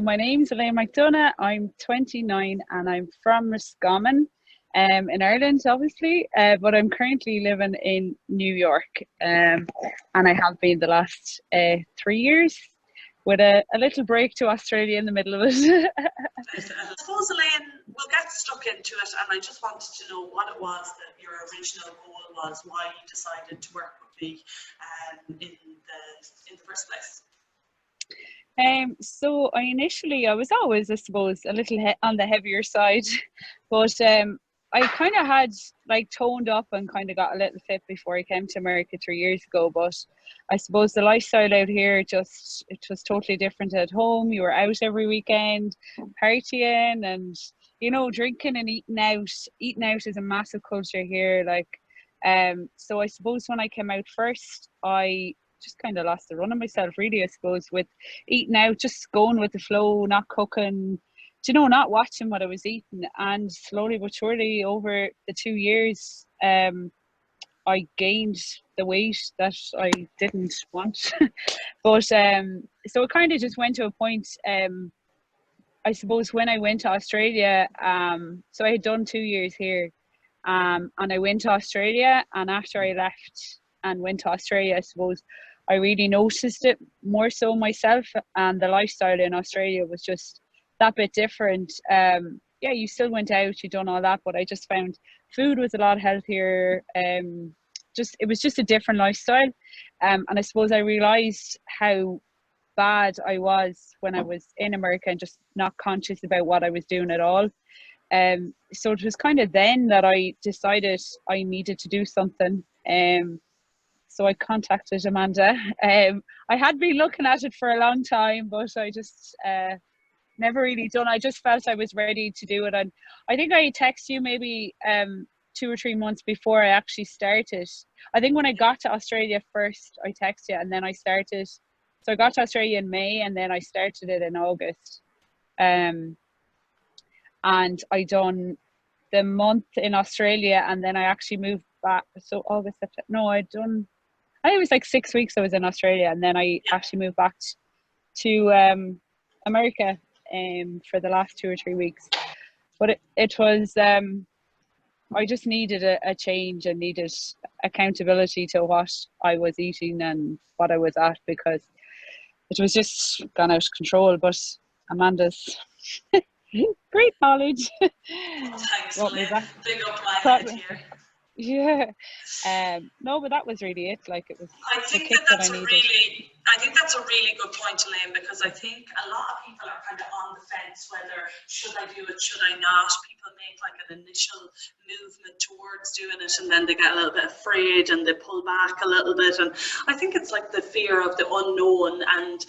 My name's Elaine McDonough. I'm 29 and I'm from Roscommon, in Ireland, obviously, but I'm currently living in New York, and I have been the last 3 years with a little break to Australia in the middle of it. I suppose, Elaine, we'll get stuck into it, and I just wanted to know what it was that your original goal was, why you decided to work with me in the first place. So I was always, I suppose, a little on the heavier side, but I kind of had like toned up and kind of got a little fit before I came to America 3 years ago. But I suppose the lifestyle out here it was totally different at home. You were out every weekend, partying and drinking and eating out. Eating out is a massive culture here. So I suppose when I came out first, I just kind of lost the run of myself, really, I suppose, with eating out, just going with the flow, not cooking, not watching what I was eating. And slowly but surely over the 2 years, I gained the weight that I didn't want. But so it kind of just went to a point, I suppose, when I went to Australia. So I had done 2 years here, and I went to Australia, and after I left and went to Australia, I suppose I really noticed it more so myself, and the lifestyle in Australia was just that bit different. Yeah, you still went out, you done all that, but I just found food was a lot healthier. It was just a different lifestyle, and I suppose I realized how bad I was when I was in America and just not conscious about what I was doing at all. So it was kind of then that I decided I needed to do something. So I contacted Amanda. I had been looking at it for a long time, but I just never really done. I just felt I was ready to do it, and I think I texted you maybe 2 or 3 months before I actually started. I think when I got to Australia first, I texted you, and then I started. So I got to Australia in May, and then I started it in August. And I done the month in Australia, and then I actually moved back. So August, September. No, I think it was like 6 weeks I was in Australia, and then I actually moved back to America for the last 2 or 3 weeks. But it was, I just needed a change and needed accountability to what I was eating and what I was at, because it was just gone out of control. But Amanda's great knowledge. Thanks, Elaine. Big up my head here. Yeah. No, but that was really it. Like, it was I think that's a really good point, Elaine, because I think a lot of people are kind of on the fence whether should I do it, should I not. People make like an initial movement towards doing it, and then they get a little bit afraid and they pull back a little bit. And I think it's like the fear of the unknown. And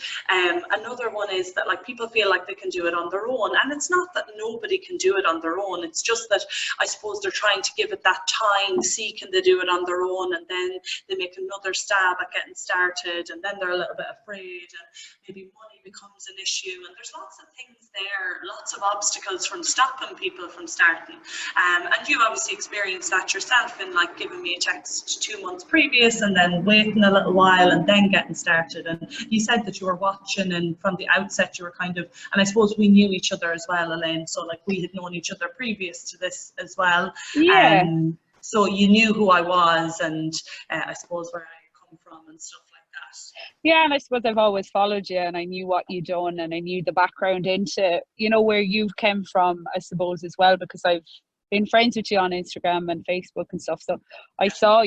another one is that like people feel like they can do it on their own, and it's not that nobody can do it on their own. It's just that I suppose they're trying to give it that time, see can they do it on their own, and then they make another stab at getting started, and then they're a little bit afraid, and maybe money becomes an issue, and there's lots of things there, lots of obstacles from stopping people from starting. And you obviously experienced that yourself in like giving me a text 2 months previous and then waiting a little while and then getting started. And you said that you were watching, and from the outset you were kind of, and I suppose we knew each other as well, Elaine, so like we had known each other previous to this as well. Yeah. So you knew who I was, and I suppose where I come from and stuff like that. Yeah, and I suppose I've always followed you, and I knew what you'd done, and I knew the background into, where you've come from, I suppose, as well, because I've been friends with you on Instagram and Facebook and stuff. So I saw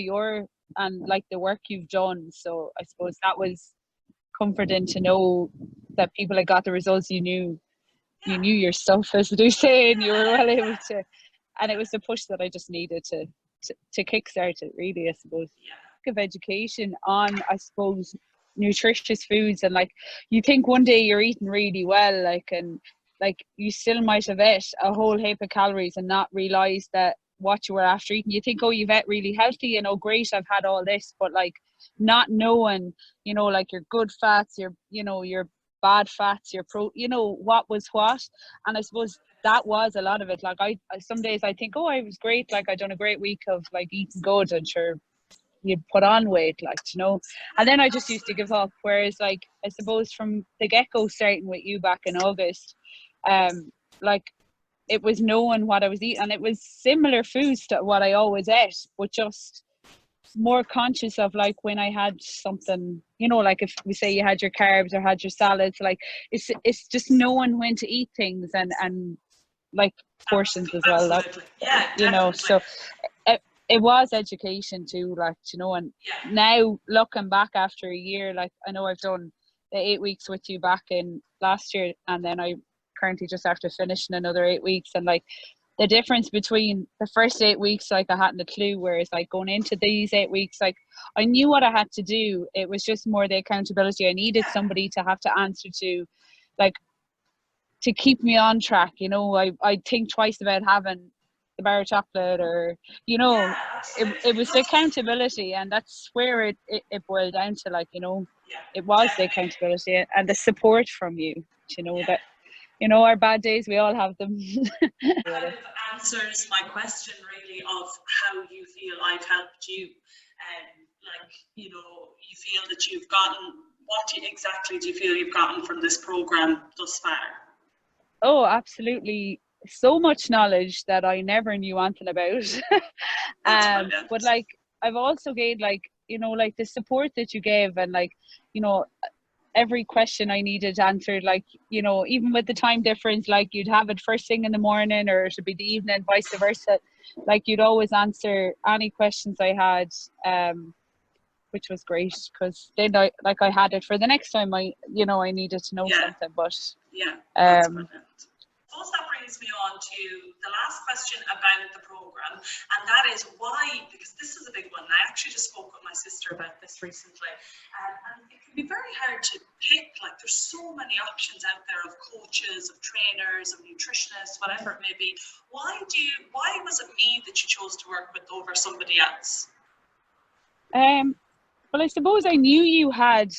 and like the work you've done. So I suppose that was comforting to know that people had got the results. You knew your stuff, as they say, and you were well able to. And it was the push that I just needed to kickstart it, really, I suppose. Of education on, I suppose, nutritious foods, and like you think one day you're eating really well, and you still might have ate a whole heap of calories and not realize that what you were after eating. You think, oh, you've ate really healthy, great, I've had all this, but like not knowing, like your good fats, your bad fats, your what was what. And I suppose that was a lot of it. Like I some days I think, oh, I was great, like I done a great week of like eating good, and sure, you'd put on weight, like, you know. And then I just used to give up. Whereas, like, I suppose from the get-go, starting with you back in August, like, it was knowing what I was eating, and it was similar foods to what I always ate, but just more conscious of, like, when I had something, you know, like if we say you had your carbs or had your salads, like it's just knowing when to eat things, and like portions as well, like, yeah, you know. definitely. So it was education too, like, you know. And now looking back after a year, like, I know I've done the 8 weeks with you back in last year, and then I currently just after finishing another 8 weeks, and like the difference between the first 8 weeks, like, I hadn't a clue, whereas like going into these 8 weeks, like, I knew what I had to do. It was just more the accountability. I needed somebody to have to answer to, like, to keep me on track, you know. I think twice about having the bar of chocolate, or, you know, it was the accountability, and that's where it boiled down to, like, you know, it was the accountability and the support from you, you know, that, you know, our bad days, we all have them. Kind of answers my question, really, of how you feel I've helped you, and like, you know, you feel that you've gotten, exactly do you feel you've gotten from this program thus far? Oh, absolutely. So much knowledge that I never knew anything about. But like, I've also gained, like, you know, like the support that you gave, and like, you know, every question I needed answered, like, you know, even with the time difference, like, you'd have it first thing in the morning or it should be the evening, vice versa. Like, you'd always answer any questions I had, which was great, because then I had it for the next time you know, I needed to know something. But that's brilliant. Suppose that brings me on to the last question about the program, and that is why, because this is a big one. I actually just spoke with my sister about this recently, and it can be very hard to pick. Like, there's so many options out there of coaches, of trainers, of nutritionists, whatever it may be. Why was it me that you chose to work with over somebody else? Well, I suppose I knew you had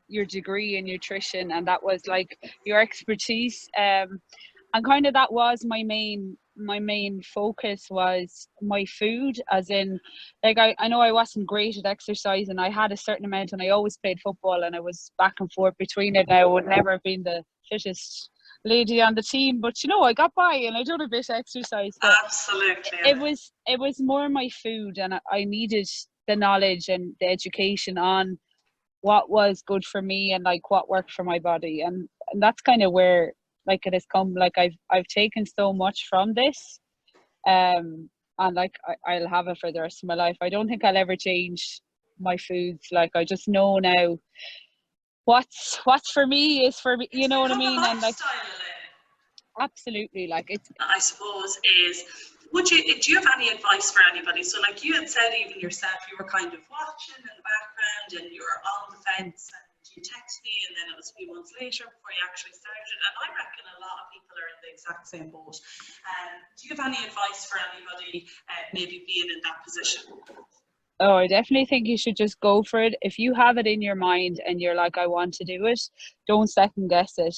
your degree in nutrition, and that was like your expertise, and kind of that was my main focus, was my food, as in, like, I know I wasn't great at exercise, and I had a certain amount, and I always played football, and I was back and forth between it, and I would never have been the fittest lady on the team, but, you know, I got by, and I done a bit of exercise. So absolutely, it was more my food, and I needed the knowledge and the education on what was good for me, and like what worked for my body, and that's kind of where, like, it has come. Like, I've taken so much from this, and like, I'll have it for the rest of my life. I don't think I'll ever change my foods. Like, I just know now what's for me is for me, you know what I mean? And like, absolutely, like, it's, I suppose, is, do you have any advice for anybody? So, like you had said, even yourself, you were kind of watching in the background, and you were on the fence, and you text me, and then it was a few months later before you actually started. And I reckon a lot of people are in the exact same boat. Do you have any advice for anybody maybe being in that position? Oh, I definitely think you should just go for it. If you have it in your mind and you're like, I want to do it, don't second guess it.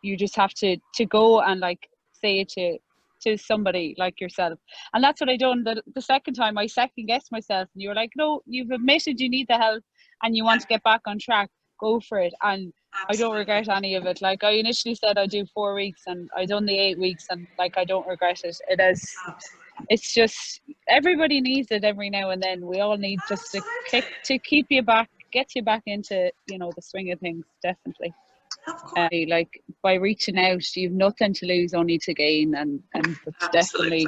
You just have to go and, like, say it to somebody like yourself. And that's what I done the second time. I second guessed myself, and you were like, no, you've admitted you need the help and you want to get back on track. Go for it. And I don't regret any of it. Like, I initially said I'd do 4 weeks, and I done the 8 weeks, and like, I don't regret it. It's just, everybody needs it every now and then. We all need just to kick to keep you back, get you back into, you know, the swing of things. Definitely. Like, by reaching out, you've nothing to lose, only to gain, and definitely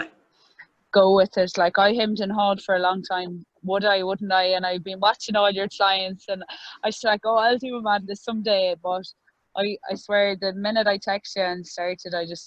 go with it. Like, I hemmed and hawed for a long time. Would I, wouldn't I? And I've been watching all your clients, and I was like, oh, I'll do a man this someday. But I swear, the minute I text you and started, I just